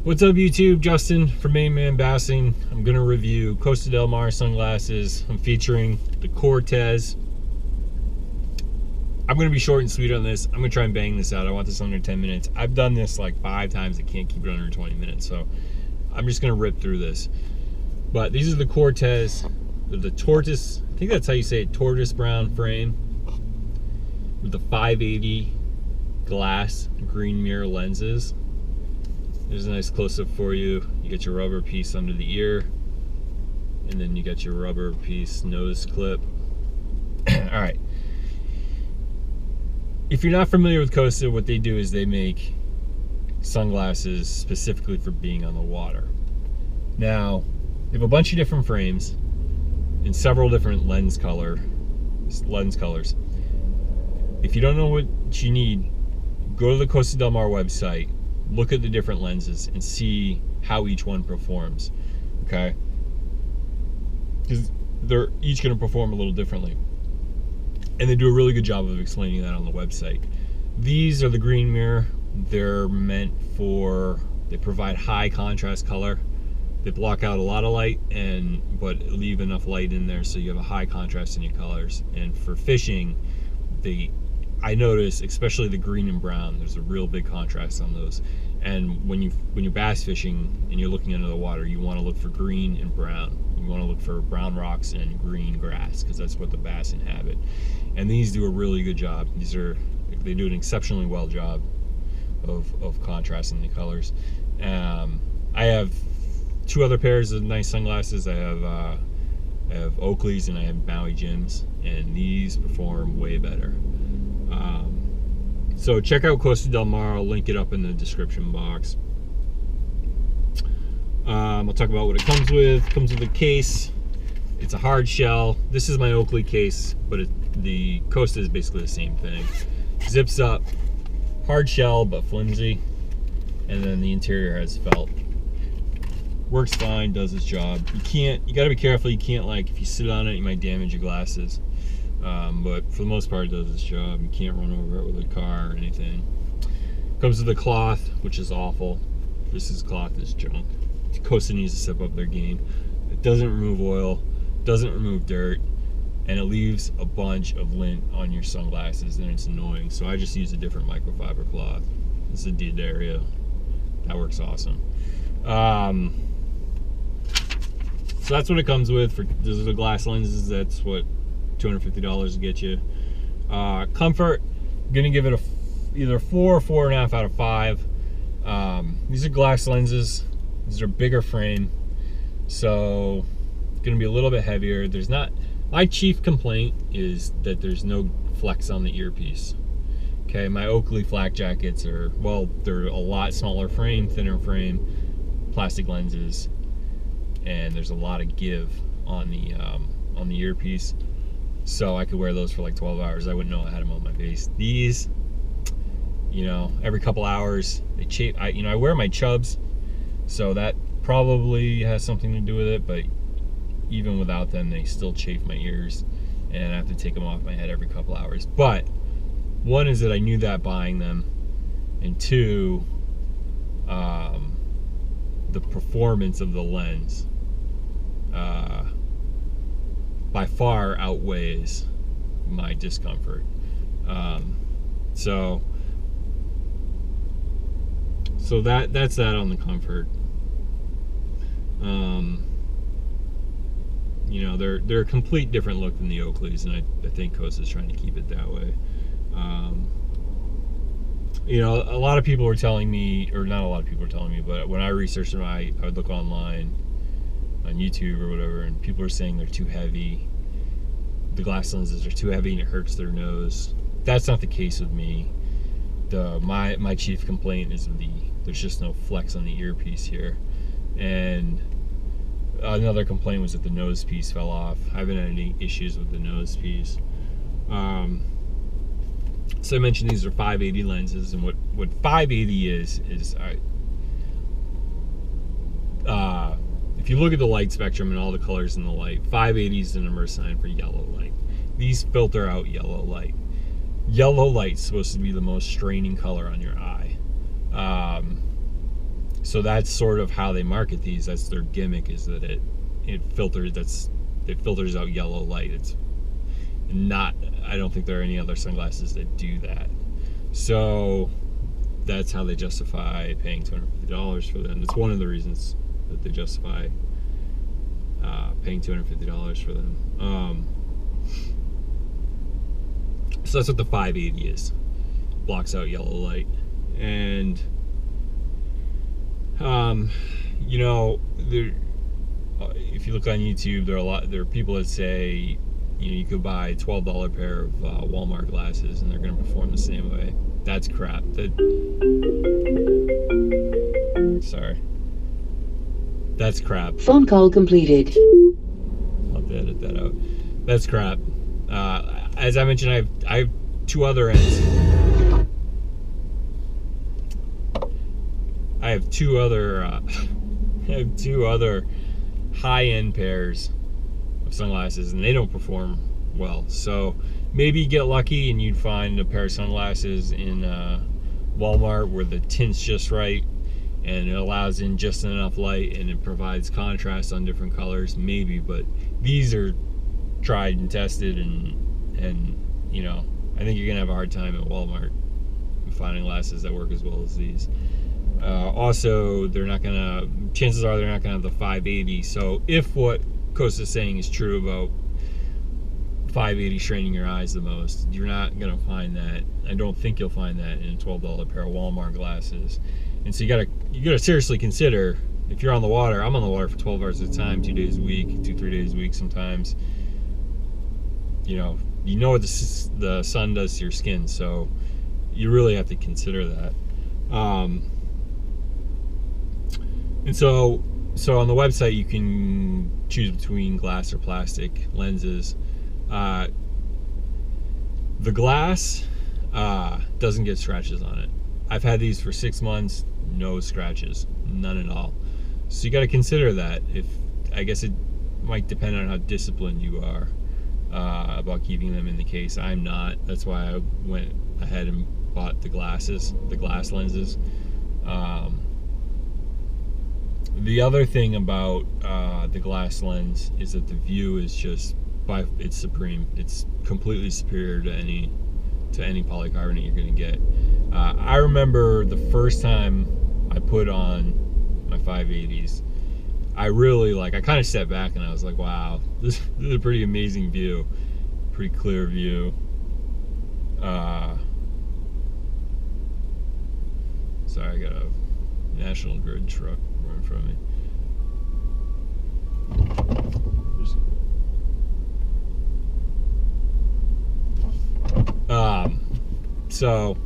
What's up YouTube? Justin from Main Man Bassing. I'm going to review Costa Del Mar sunglasses. I'm featuring the Cortez. I'm going to be short and sweet on this. I'm going to try and bang this out. I want this under 10 minutes. I've done this like 5 times. I can't keep it under 20 minutes. So I'm just going to rip through this. But these are the Cortez. They're the tortoise. I think that's how you say it. Tortoise brown frame. With the 580 glass green mirror lenses. There's a nice close-up for you. You get your rubber piece under the ear, and then you got your rubber piece nose clip. All right. If you're not familiar with Costa, what they do is they make sunglasses specifically for being on the water. Now, they have a bunch of different frames in several different lens colors. If you don't know what you need, go to the Costa Del Mar website, look at the different lenses and see how each one performs, okay? Because they're each going to perform a little differently. And they do a really good job of explaining that on the website. These are the green mirror. They're meant for, they provide high contrast color. They block out a lot of light, but leave enough light in there so you have a high contrast in your colors. And for fishing, I notice, especially the green and brown, there's a real big contrast on those. And when you're bass fishing and you're looking under the water, you want to look for green and brown. You want to look for brown rocks and green grass, because that's what the bass inhabit. And these do a really good job. They do an exceptionally well job of contrasting the colors. I have 2 other pairs of nice sunglasses. I have Oakley's and I have Maui Jims, and these perform way better. So check out Costa Del Mar. I'll link it up in the description box. I'll talk about what it comes with. It comes with a case. It's a hard shell. This is my Oakley case, but the Costa is basically the same thing. Zips up, hard shell but flimsy, and then the interior has felt. Works fine, does its job. You gotta be careful. You can't, like, if you sit on it, you might damage your glasses. But for the most part, it does its job. You can't run over it with a car or anything. Comes with a cloth, which is awful. This cloth is junk. Costa needs to step up their game. It doesn't remove oil, doesn't remove dirt, and it leaves a bunch of lint on your sunglasses, and it's annoying. So I just use a different microfiber cloth. This is a D'Addario. That works awesome. So that's what it comes with. Those are the glass lenses. That's what $250 to get you. Comfort, I'm gonna give it either 4 or 4.5 out of 5. These are glass lenses. These are bigger frame, so it's gonna be a little bit heavier. My chief complaint is that there's no flex on the earpiece. Okay, my Oakley flak jackets they're a lot smaller frame, thinner frame, plastic lenses, and there's a lot of give on the earpiece. So I could wear those for like 12 hours. I wouldn't know I had them on my face. These, every couple hours they chafe. I wear my Chubs, so that probably has something to do with it. But even without them, they still chafe my ears, and I have to take them off my head every couple hours. But one is that I knew that buying them, and 2, the performance of the lens by far outweighs my discomfort. So that's that on the comfort. They're a complete different look than the Oakleys, and I think Costa's trying to keep it that way. A lot of people were telling me, or not a lot of people were telling me, but when I researched them, I would look online on YouTube or whatever, and people are saying they're too heavy. The glass lenses are too heavy and it hurts their nose. That's not the case with me. My chief complaint is there's just no flex on the earpiece here. And another complaint was that the nose piece fell off. I haven't had any issues with the nose piece. So I mentioned these are 580 lenses, and what 580 is if you look at the light spectrum and all the colors in the light, 580 is the number sign for yellow light. These filter out yellow light. Yellow light's supposed to be the most straining color on your eye. So that's sort of how they market these. That's their gimmick, is that it filters out yellow light. It's not, I don't think there are any other sunglasses that do that. So that's how they justify paying $250 for them. It's one of the reasons that they justify paying $250 for them. So that's what the 580 is. Blocks out yellow light. And you know, if you look on YouTube, there are people that say, you know, you could buy a $12 pair of Walmart glasses and they're going to perform the same way. That's crap. Sorry. That's crap. Phone call completed. I'll have to edit that out. That's crap. As I mentioned, I have two other ends. I have two other high-end pairs of sunglasses, and they don't perform well. So maybe you get lucky and you'd find a pair of sunglasses in Walmart where the tint's just right and it allows in just enough light and it provides contrast on different colors. Maybe, but these are tried and tested, and you know, I think you're gonna have a hard time at Walmart finding glasses that work as well as these. Also, chances are they're not gonna have the 580. So if what Costa's saying is true about 580 straining your eyes the most, you're not gonna find that. I don't think you'll find that in a $12 pair of Walmart glasses. And so you gotta seriously consider, if you're on the water. I'm on the water for 12 hours at a time, 2 days a week, 2-3 days a week sometimes. You know what the sun does to your skin, so you really have to consider that. And so on the website you can choose between glass or plastic lenses. The glass doesn't get scratches on it. I've had these for 6 months, no scratches, none at all. So you got to consider that. I guess it might depend on how disciplined you are about keeping them in the case. I'm not. That's why I went ahead and bought the glass lenses. The other thing about the glass lens is that the view is it's supreme. It's completely superior to any polycarbonate you're going to get. I remember the first time I put on my 580s, I kind of stepped back and I was like, wow, this is a pretty amazing view, pretty clear view. Sorry, I got a National Grid truck right in front of me. So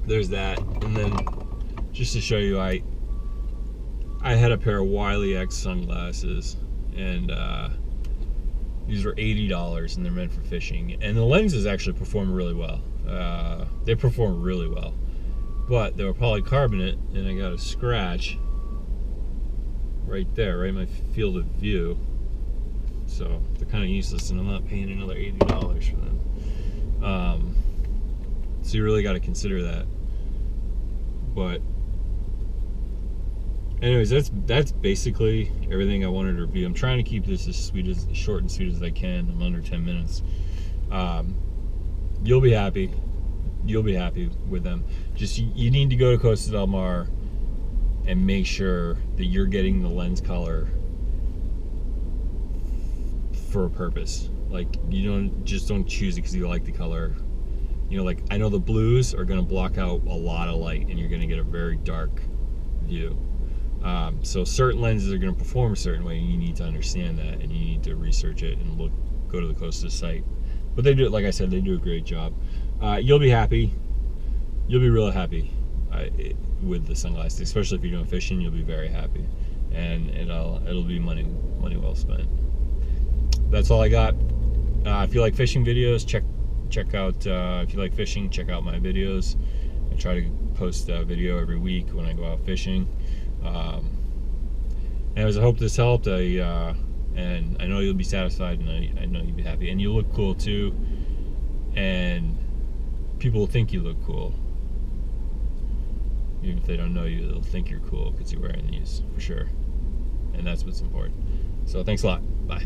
there's that, and then just to show you, I had a pair of Wiley Act sunglasses, and these were $80, and they're meant for fishing. And the lenses actually perform really well. They perform really well, but they were polycarbonate, and I got a scratch right there, right in my field of view. So they're kind of useless, and I'm not paying another $80 for them. So you really got to consider that. But anyways, that's basically everything I wanted to review. I'm trying to keep this as short and sweet as I can. I'm under 10 minutes. You'll be happy. You'll be happy with them. Just you need to go to Costa Del Mar and make sure that you're getting the lens color for a purpose. Like, you don't choose it because you like the color. You know, like, I know the blues are going to block out a lot of light and you're going to get a very dark view. So certain lenses are going to perform a certain way, and you need to understand that, and you need to research it and go to the Costa site. But they do, like I said, they do a great job. You'll be happy. You'll be real happy with the sunglasses, especially if you're doing fishing. You'll be very happy, and it'll be money well spent. That's all I got. If you like fishing videos, check out. If you like fishing, check out my videos. I try to post a video every week when I go out fishing. Anyways, I hope this helped. And I know you'll be satisfied, and I know you'll be happy, and you look cool too. And people will think you look cool. Even if they don't know you, they'll think you're cool because you're wearing these, for sure. And that's what's important. So thanks a lot. Bye.